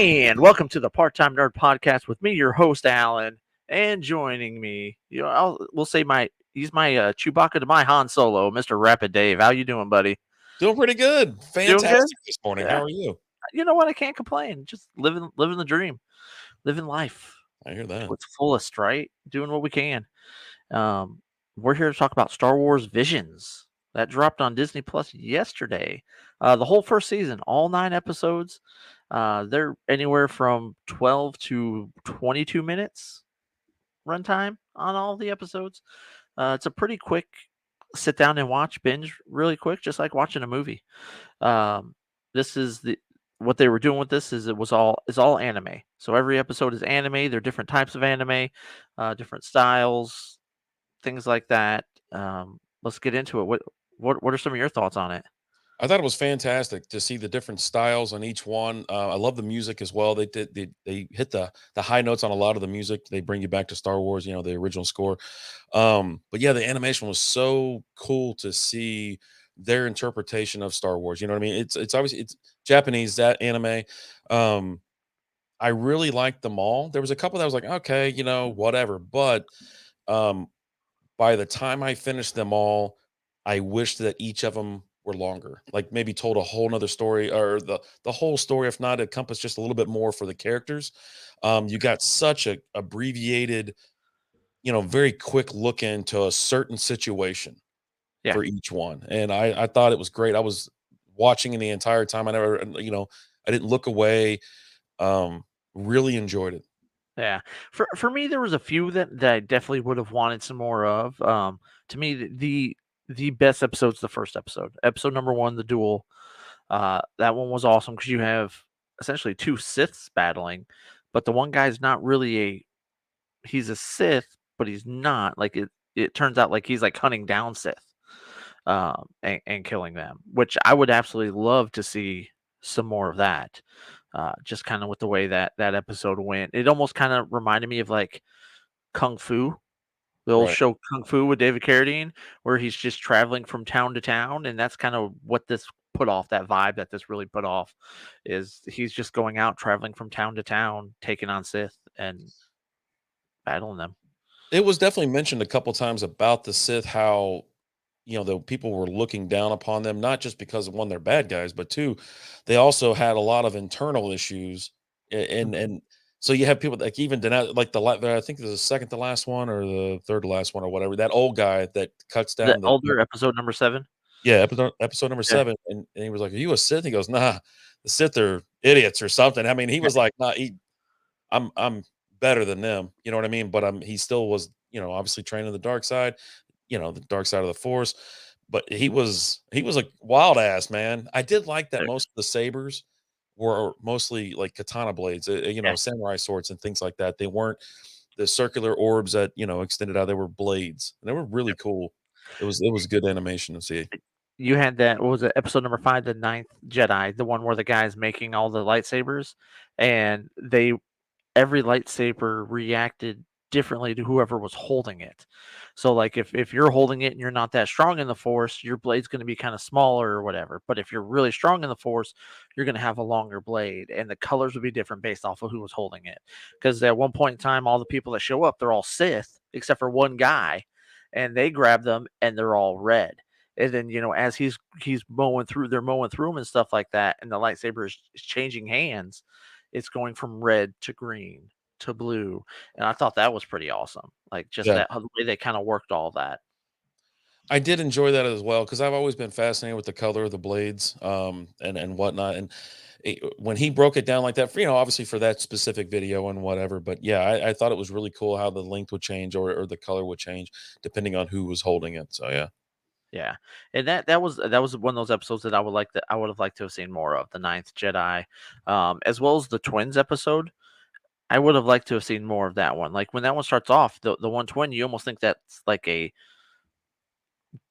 And welcome to the Part-Time Nerd Podcast with me, your host Alan, and joining me, we'll say he's my Chewbacca to my Han Solo, Mr. Rapid Dave. How you doing, buddy? Doing pretty good. Doing good? Fantastic this morning. Yeah. How are you? You know what? I can't complain. Just living the dream, living life I hear that. to its fullest, right? Doing what we can. Um, we're here to talk about Star Wars Visions that dropped on Disney Plus yesterday. The whole first season, all 9 episodes. They're anywhere from 12 to 22 minutes runtime on all the episodes. It's a pretty quick sit down and watch binge, really quick, just like watching a movie. This is what they were doing with this is it's all anime. So every episode is anime. They're different types of anime, different styles, things like that. Let's get into it. What are some of your thoughts on it? I thought it was fantastic to see the different styles on each one. I love the music as well. They hit the high notes on a lot of the music. They bring you back to Star Wars, the original score. But yeah, the animation was so cool to see their interpretation of Star Wars. You know what I mean? It's obviously it's Japanese, that anime. Um, I really liked them all. There was a couple that was like, okay, whatever. But um by the time I finished them all, I wish that each of them were longer, like maybe told a whole nother story, or the whole story, if not encompass just a little bit more for the characters. You got such a abbreviated, very quick look into a certain situation Yeah. for each one. And I thought it was great. I was watching the entire time. I never, I didn't look away. Um, really enjoyed it. Yeah. For me, there was a few that I definitely would have wanted some more of. To me, the best episode's the first episode. Episode number 1, the duel. That one was awesome because you have essentially two Siths battling, but the one guy's not really he's a Sith, but he's not. Like it turns out like he's like hunting down Sith, and killing them, which I would absolutely love to see some more of that. Just kind of with the way that episode went, it almost kind of reminded me of like Kung Fu, the old Right. show Kung Fu with David Carradine, where he's just traveling from town to town, and that's kind of what this put off. That vibe that this really put off is he's just going out traveling from town to town, taking on Sith and battling them. It was definitely mentioned a couple times about the Sith, how the people were looking down upon them, not just because of one, they're bad guys, but two, they also had a lot of internal issues. And so you have people that even deny, like I think there's the second to last one or the third to last one or whatever. That old guy that cuts The down older episode number 7. yeah, episode number Yeah, 7, and he was like, "Are you a Sith?" He goes, "Nah, the Sith are idiots or something." I mean, he was like, "Nah, I'm better than them." You know what I mean? But he still was, obviously trained in the dark side, the dark side of the Force. But he was a wild ass, man. I did like that yeah, most of the sabers were mostly like katana blades, yeah. samurai swords and things like that. They weren't the circular orbs that extended out. They were blades, and they were really cool. It was good animation to see. You had that. What was it? Episode number 5, the Ninth Jedi, the one where the guy's making all the lightsabers, and every lightsaber reacted differently to whoever was holding it. So like if you're holding it and you're not that strong in the force, your blade's going to be kind of smaller or whatever. But if you're really strong in the force, you're going to have a longer blade, and the colors will be different based off of who was holding it. Because at one point in time, all the people that show up, they're all Sith except for one guy, and they grab them and they're all red. And then as he's mowing through, they're mowing through them and stuff like that, and the lightsaber is changing hands. It's going from red to green to blue, and I thought that was pretty awesome. Like just Yeah. that the way they kind of worked all that. I did enjoy that as well because I've always been fascinated with the color of the blades, and whatnot. And when he broke it down like that, for obviously for that specific video and whatever. But yeah, I thought it was really cool how the length would change, or the color would change depending on who was holding it. So yeah, Yeah, and that was one of those episodes that I would have liked to have seen more of, the Ninth Jedi, as well as the twins episode. I would have liked to have seen more of that one. Like when that one starts off, the one twin, you almost think that's like a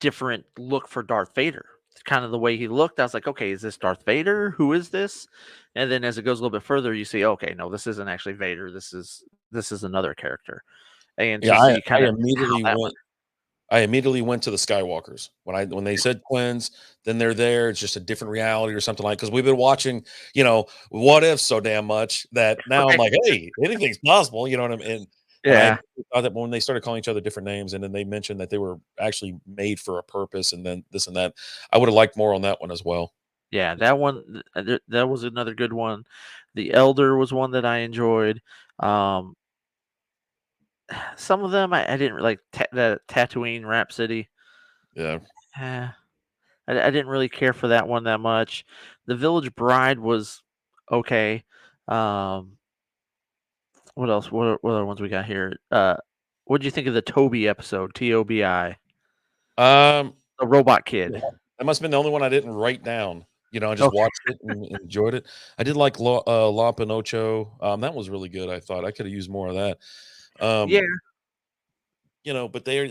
different look for Darth Vader. It's kind of the way he looked. I was like, okay, is this Darth Vader? Who is this? And then as it goes a little bit further, you see, okay, no, this isn't actually Vader. This is another character. And yeah. to I see I kind of how immediately that one. went. I immediately went to the Skywalkers. When they said twins, then they're there. It's just a different reality or something like because we've been watching, what if so damn much that now I'm Right. like, hey, anything's possible. You know what I mean? And I Yeah. thought that when they started calling each other different names, and then they mentioned that they were actually made for a purpose, and then this and that, I would have liked more on that one as well. Yeah, that one that was another good one. The Elder was one that I enjoyed. Um, some of them I didn't like the Tatooine Rhapsody. Yeah. Eh, I didn't really care for that one that much. The Village Bride was okay. Um, what else? What other ones we got here? What did you think of the Toby episode? Tobi, Um, the robot kid. that must have been the only one I didn't write down. I just Okay. watched it and enjoyed it. I did like La Pinocho. That was really good. I thought I could have used more of that. Yeah. Um, but they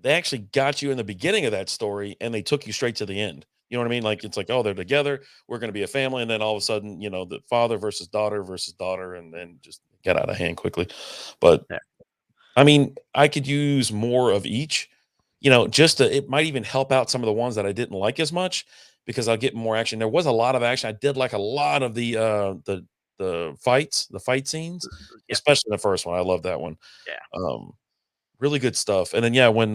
actually got you in the beginning of that story and they took you straight to the end. You know what I mean? Like it's like, oh, they're together, we're gonna be a family, and then all of a sudden, the father versus daughter, and then just get out of hand quickly. But Yeah. I mean, I could use more of each, just to it might even help out some of the ones that I didn't like as much because I'll get more action. There was a lot of action. I did like a lot of the fight scenes, Yep. especially the first one. I love that one. Yeah. Um, really good stuff. And then yeah, when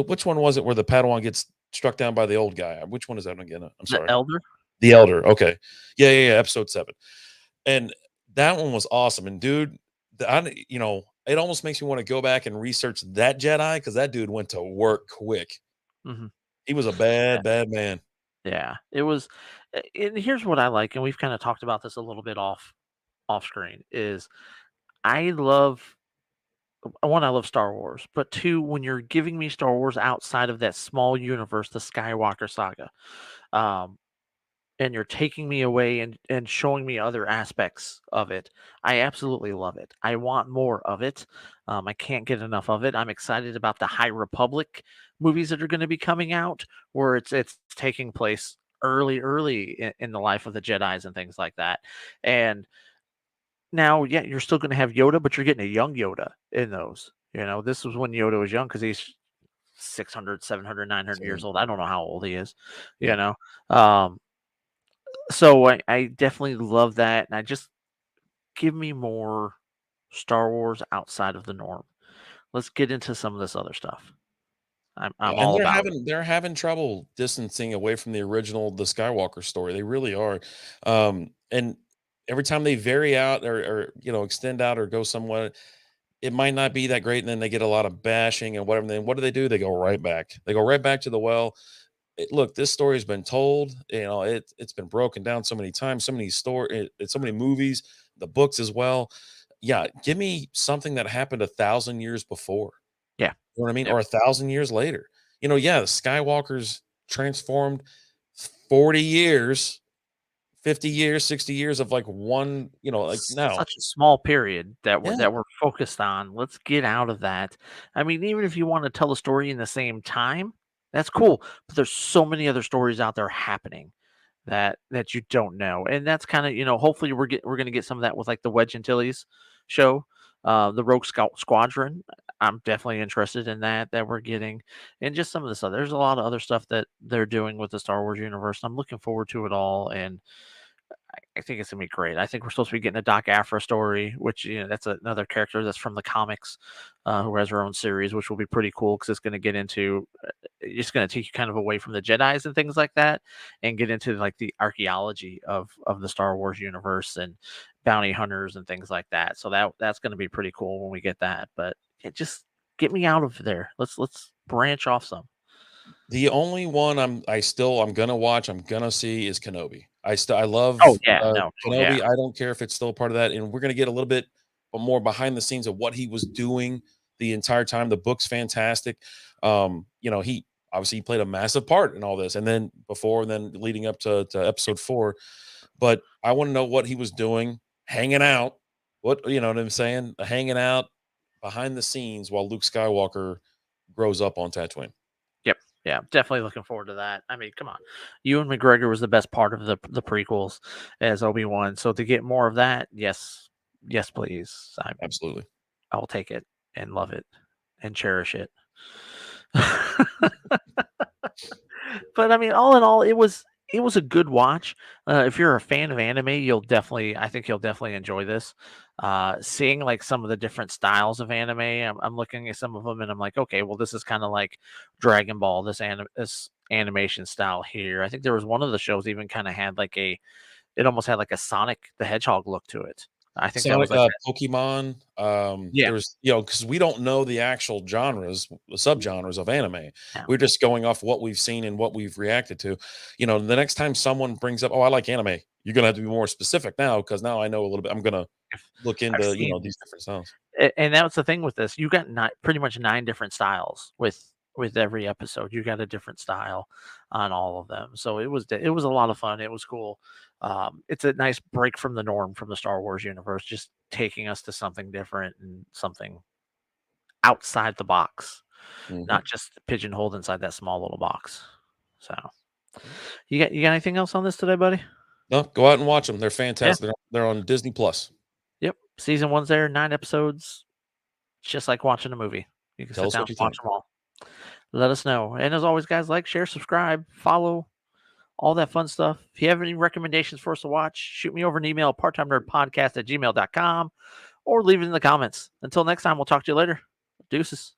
which one was it where the Padawan gets struck down by the old guy? Which one is that again? I'm The sorry. Elder. The Elder. Okay. Yeah, yeah, yeah. Episode 7. And that one was awesome. And dude, it almost makes me want to go back and research that Jedi because that dude went to work quick. Hmm. He was a bad, bad man. Yeah, it was. And here's what I like, and we've kind of talked about this a little bit off screen. Is I love one, I love Star Wars, but two, when you're giving me Star Wars outside of that small universe, the Skywalker saga, um, and you're taking me away and showing me other aspects of it, I absolutely love it. I want more of it. I can't get enough of it. I'm excited about the High Republic movies that are going to be coming out, where it's taking place early in the life of the Jedi's and things like that. And now, yeah, you're still going to have Yoda, but you're getting a young Yoda in those. This was when Yoda was young because he's 600, 700, 900 years So, old. I don't know how old he is, you yeah. know. Um, so I definitely love that, and I just give me more Star Wars outside of the norm. Let's get into some of this other stuff. I'm Yeah, and all they're about it. having they're having trouble distancing away from the original, the Skywalker story. They really are. And every time they vary out or extend out or go somewhat, it might not be that great, and then they get a lot of bashing and whatever. And then what do? They go right back. They go right back to the well. Look, this story has been told. It's been broken down so many times, so many so many movies, the books as well. Yeah, give me something that happened 1,000 years before. Yeah. You know what I mean? Yep. Or 1,000 years later. Yeah, the Skywalkers transformed 40 years, 50 years, 60 years of like one, like now. Such a small period that we're Yeah. that we're focused on. Let's get out of that. I mean, even if you want to tell a story in the same time, that's cool. But there's so many other stories out there happening that you don't know. And that's kind of, hopefully we're gonna get some of that with like the Wedge Antilles show, the Rogue Scout Squadron. I'm definitely interested in that we're getting. And just some of this other there's a lot of other stuff that they're doing with the Star Wars universe. I'm looking forward to it all. And I think it's gonna be great. I think we're supposed to be getting a Doc Afra story, which that's another character that's from the comics, who has her own series, which will be pretty cool because it's going to get into, it's going to take you kind of away from the Jedi's and things like that, and get into like the archaeology of the Star Wars universe and bounty hunters and things like that. So that's going to be pretty cool when we get that. But just get me out of there. Let's branch off some. The only one I'm gonna watch, I'm gonna see is Kenobi. I Oh love yeah, no, oh yeah, Kenobi. I don't care if it's still a part of that, and we're gonna get a little bit more behind the scenes of what he was doing the entire time. The book's fantastic. He obviously he played a massive part in all this, and then before and then leading up to episode 4. But I want to know what he was doing, hanging out. What you know what I'm saying? Hanging out behind the scenes while Luke Skywalker grows up on Tatooine. yep, yeah, definitely looking forward to that. I mean, come on, Ewan McGregor was the best part of the prequels as Obi-Wan. So to get more of that, yes, yes, please. Absolutely. I'll take it and love it. and cherish it. But I mean, all in all, it was a good watch. If you're a fan of anime, I think you'll definitely enjoy this. Seeing like some of the different styles of anime, I'm looking at some of them and I'm like, okay, well, this is kind of like Dragon Ball, this animation style here. I think there was one of the shows even kind of had like it almost had like a Sonic the Hedgehog look to it. I think that was Sonic, like that. Pokemon, Yeah. there's because we don't know the actual genres, the subgenres of anime. Yeah. We're just going off what we've seen and what we've reacted to. The next time someone brings up, "Oh, I like anime," you're gonna have to be more specific now because now I know a little bit. I'm gonna I've, look I've into, seen these different styles. And that was the thing with this. You got pretty much 9 different styles with every episode. You got a different style on all of them. So it was a lot of fun. It was cool. It's a nice break from the norm from the Star Wars universe, just taking us to something different and something outside the box, Mhm. not just pigeonholed inside that small little box. So, you got anything else on this today, buddy? No, go out and watch them. They're Yeah. fantastic. They're on Disney Plus. Yep. Season 1's there, 9 episodes. It's just like watching a movie. You can Tell sit us down what and you watch think. them all. Let us know. And as always, guys, like, share, subscribe, follow, all that fun stuff. If you have any recommendations for us to watch, shoot me over an email, parttimenerdpodcast@gmail.com, or leave it in the comments. Until next time, we'll talk to you later. Deuces.